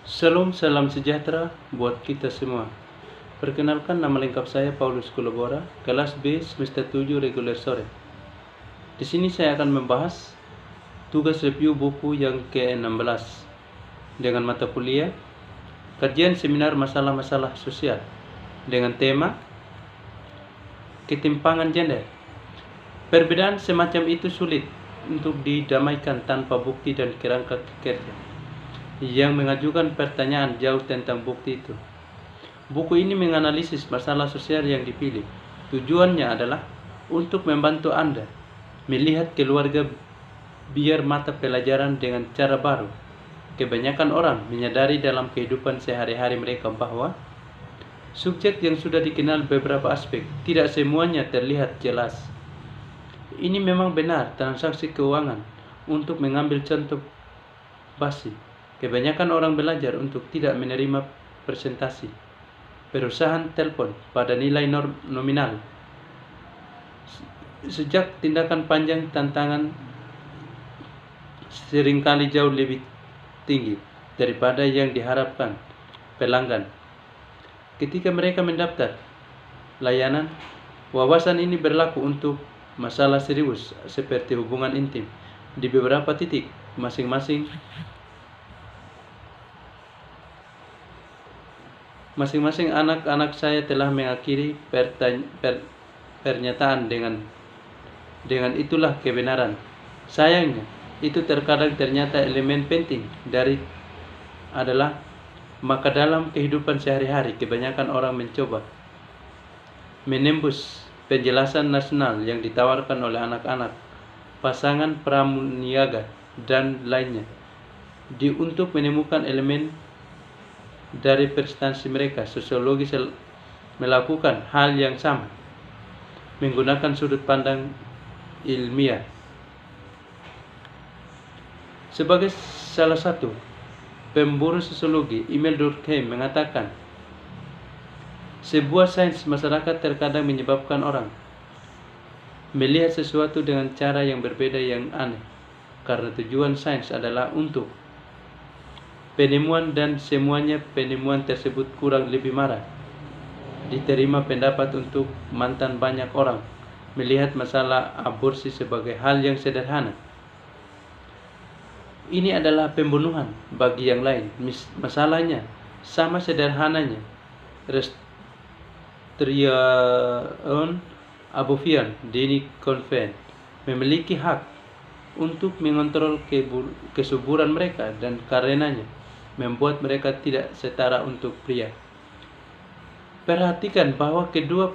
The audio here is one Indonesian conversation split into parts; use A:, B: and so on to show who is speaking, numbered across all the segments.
A: Salam sejahtera buat kita semua. Perkenalkan, nama lengkap saya Paulus Kulobora, kelas B semester 7 reguler sore. Di sini saya akan membahas tugas review buku yang ke-16 dengan mata kuliah kajian seminar masalah-masalah sosial dengan tema ketimpangan gender. Perbedaan semacam itu sulit untuk didamaikan tanpa bukti dan kerangka kerja yang mengajukan pertanyaan jauh tentang bukti itu. Buku ini menganalisis masalah sosial yang dipilih. Tujuannya adalah untuk membantu Anda melihat keluarga biar mata pelajaran dengan cara baru. Kebanyakan orang menyadari dalam kehidupan sehari-hari mereka bahwa subjek yang sudah dikenal beberapa aspek tidak semuanya terlihat jelas. Ini memang benar transaksi keuangan. Untuk mengambil contoh basi, kebanyakan orang belajar untuk tidak menerima presentasi perusahaan telepon pada nilai nominal. Sejak tindakan panjang tantangan seringkali jauh lebih tinggi daripada yang diharapkan pelanggan. Ketika mereka mendaftar layanan, wawasan ini berlaku untuk masalah serius seperti hubungan intim. Di beberapa titik, masing-masing anak-anak saya telah mengakhiri pernyataan dengan itulah kebenaran. Sayangnya, itu terkadang ternyata elemen penting dari adalah maka dalam kehidupan sehari-hari kebanyakan orang mencoba menembus penjelasan nasional yang ditawarkan oleh anak-anak, pasangan pramuniaga dan lainnya untuk menemukan elemen dari prestasi mereka. Sosiologi melakukan hal yang sama menggunakan sudut pandang ilmiah. Sebagai salah satu pemburu sosiologi, Emil Durkheim mengatakan, sebuah sains masyarakat terkadang menyebabkan orang melihat sesuatu dengan cara yang berbeda yang aneh, karena tujuan sains adalah untuk penemuan dan semuanya penemuan tersebut kurang lebih marah diterima pendapat untuk mantan banyak orang melihat masalah aborsi sebagai hal yang sederhana. Ini adalah pembunuhan bagi yang lain. Masalahnya sama sederhananya restriction abortion dini konven memiliki hak untuk mengontrol kesuburan mereka dan karenanya membuat mereka tidak setara untuk pria. Perhatikan bahwa kedua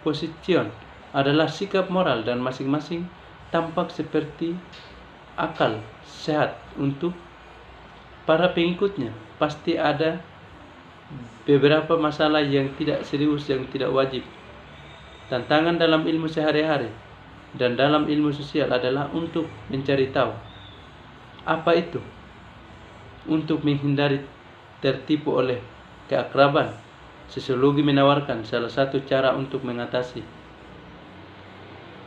A: position adalah sikap moral dan masing-masing tampak seperti akal sehat untuk para pengikutnya. Pasti ada beberapa masalah yang tidak serius, yang tidak wajib. Tantangan dalam ilmu sehari-hari dan dalam ilmu sosial adalah untuk mencari tahu apa itu, untuk menghindari tertipu oleh keakraban. Sosiologi menawarkan salah satu cara untuk mengatasi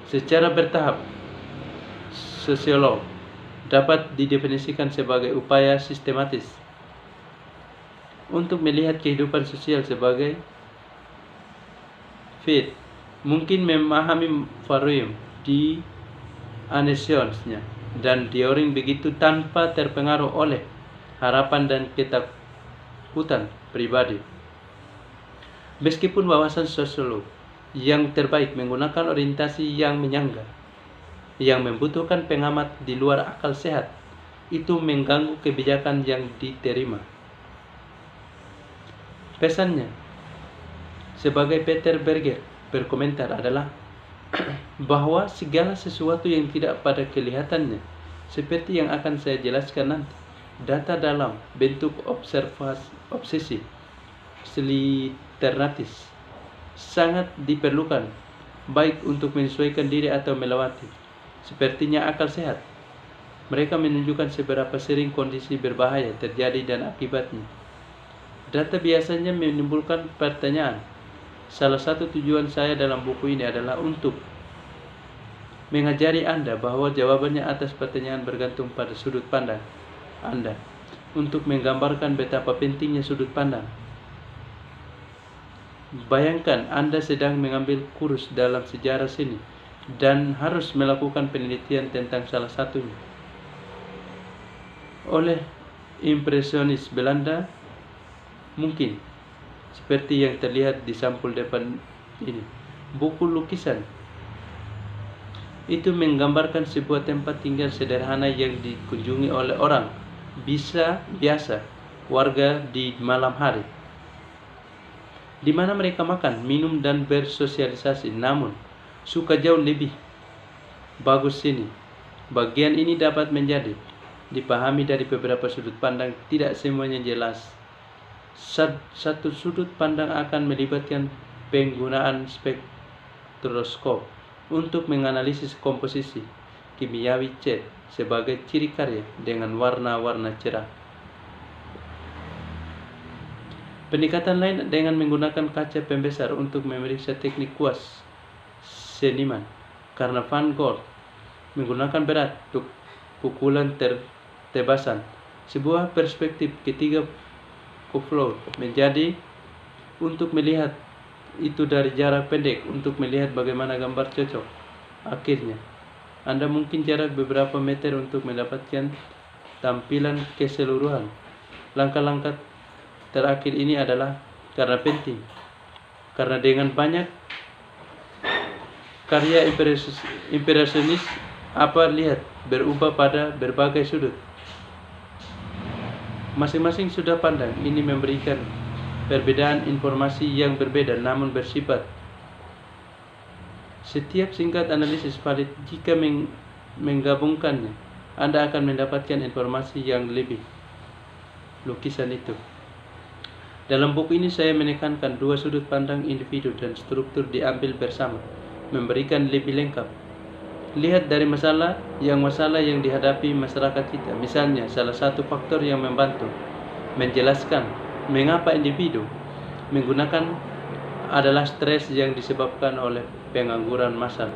A: secara bertahap. Sosiolog dapat didefinisikan sebagai upaya sistematis untuk melihat kehidupan sosial sebagai fit, mungkin memahami varium di anesionsnya dan teori begitu tanpa terpengaruh oleh harapan dan ketakutan pribadi. Meskipun wawasan sosiolog yang terbaik menggunakan orientasi yang menyangga, yang membutuhkan pengamat di luar akal sehat, itu mengganggu kebijakan yang diterima. Pesannya, sebagai Peter Berger berkomentar, adalah bahwa segala sesuatu yang tidak pada kelihatannya, seperti yang akan saya jelaskan nanti, data dalam bentuk obsesi liternatis sangat diperlukan, baik untuk menyesuaikan diri atau melewati. Sepertinya akal sehat, mereka menunjukkan seberapa sering kondisi berbahaya terjadi dan akibatnya. Data biasanya menimbulkan pertanyaan. Salah satu tujuan saya dalam buku ini adalah untuk mengajari Anda bahwa jawabannya atas pertanyaan bergantung pada sudut pandang Anda. untuk menggambarkan betapa pentingnya sudut pandang. Bayangkan Anda sedang mengambil kurs dalam sejarah seni dan harus melakukan penelitian tentang salah satunya. Oleh impresionis Belanda, mungkin seperti yang terlihat di sampul depan ini, buku lukisan itu menggambarkan sebuah tempat tinggal sederhana yang dikunjungi oleh orang biasa warga di malam hari, di mana mereka makan, minum, dan bersosialisasi. Namun, suka jauh lebih bagus sini. Bagian ini dapat menjadi dipahami dari beberapa sudut pandang, tidak semuanya jelas. Satu sudut pandang akan melibatkan penggunaan spektroskop untuk menganalisis komposisi kimiawi cat sebagai ciri karya dengan warna-warna cerah. Pendekatan lain dengan menggunakan kaca pembesar untuk memeriksa teknik kuas seniman, karena Van Gogh menggunakan berat untuk pukulan tebasan. Sebuah perspektif ketiga Kuflow menjadi untuk melihat itu dari jarak pendek untuk melihat bagaimana gambar cocok. Akhirnya, Anda mungkin jarak beberapa meter untuk mendapatkan tampilan keseluruhan. Langkah-langkah terakhir ini adalah karena penting, karena dengan banyak karya impresionis apa lihat berubah pada berbagai sudut. Masing-masing sudut pandang ini memberikan perbedaan informasi yang berbeda namun bersifat. Setiap singkat analisis valid jika menggabungkannya. Anda akan mendapatkan informasi yang lebih lukisan itu. Dalam buku ini saya menekankan dua sudut pandang individu dan struktur diambil bersama, memberikan lebih lengkap. Lihat dari masalah yang dihadapi masyarakat kita. Misalnya, salah satu faktor yang membantu menjelaskan mengapa individu menggunakan adalah stres yang disebabkan oleh pengangguran massal.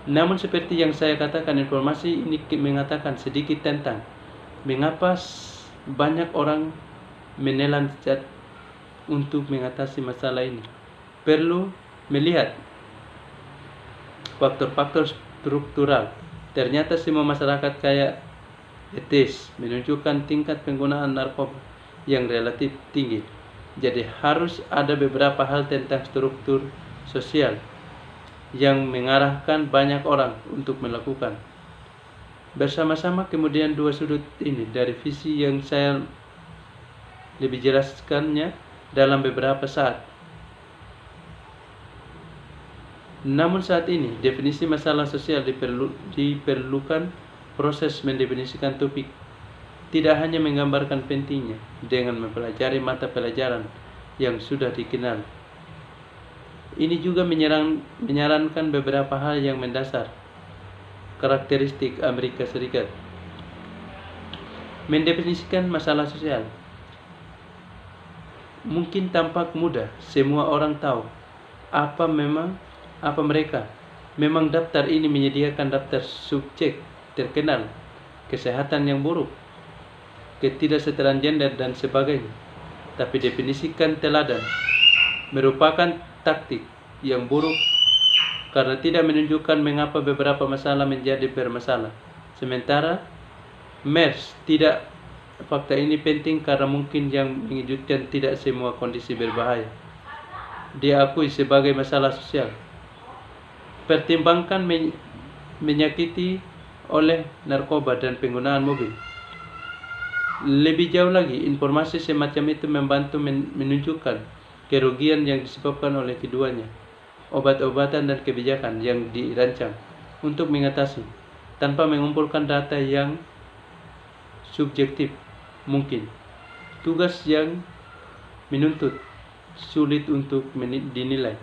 A: Namun seperti yang saya katakan, informasi ini mengatakan sedikit tentang mengapa banyak orang menelan cat untuk mengatasi masalah ini. Perlu melihat faktor-faktor struktural. Ternyata semua masyarakat kaya etis menunjukkan tingkat penggunaan narkoba yang relatif tinggi. Jadi harus ada beberapa hal tentang struktur sosial yang mengarahkan banyak orang untuk melakukan bersama-sama. Kemudian dua sudut ini dari visi yang saya lebih jelaskannya dalam beberapa saat. Namun saat ini definisi masalah sosial diperlukan proses mendefinisikan topik, tidak hanya menggambarkan pentingnya dengan mempelajari mata pelajaran yang sudah dikenal. Ini juga menyarankan beberapa hal yang mendasar karakteristik Amerika Serikat. Mendefinisikan masalah sosial mungkin tampak mudah. Semua orang tahu apa mereka memang daftar ini menyediakan daftar subjek terkenal, kesehatan yang buruk, ketidaksetaraan gender, dan sebagainya. Tapi definisikan teladan merupakan taktik yang buruk karena tidak menunjukkan mengapa beberapa masalah menjadi bermasalah. Sementara MERS tidak. Fakta ini penting karena mungkin yang mengejutkan tidak semua kondisi berbahaya diakui sebagai masalah sosial. Pertimbangkan menyakiti oleh narkoba dan penggunaan mobil. Lebih jauh lagi, informasi semacam itu membantu menunjukkan kerugian yang disebabkan oleh keduanya, obat-obatan dan kebijakan yang dirancang untuk mengatasi tanpa mengumpulkan data yang subjektif mungkin. Tugas yang menuntut sulit untuk dinilai.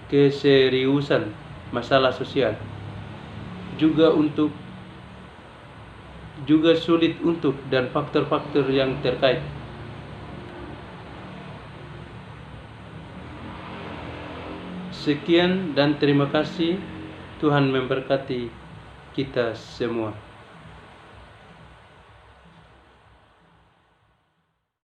A: Keseriusan masalah sosial juga sulit untuk dan faktor-faktor yang terkait. Sekian dan terima kasih. Tuhan memberkati kita semua.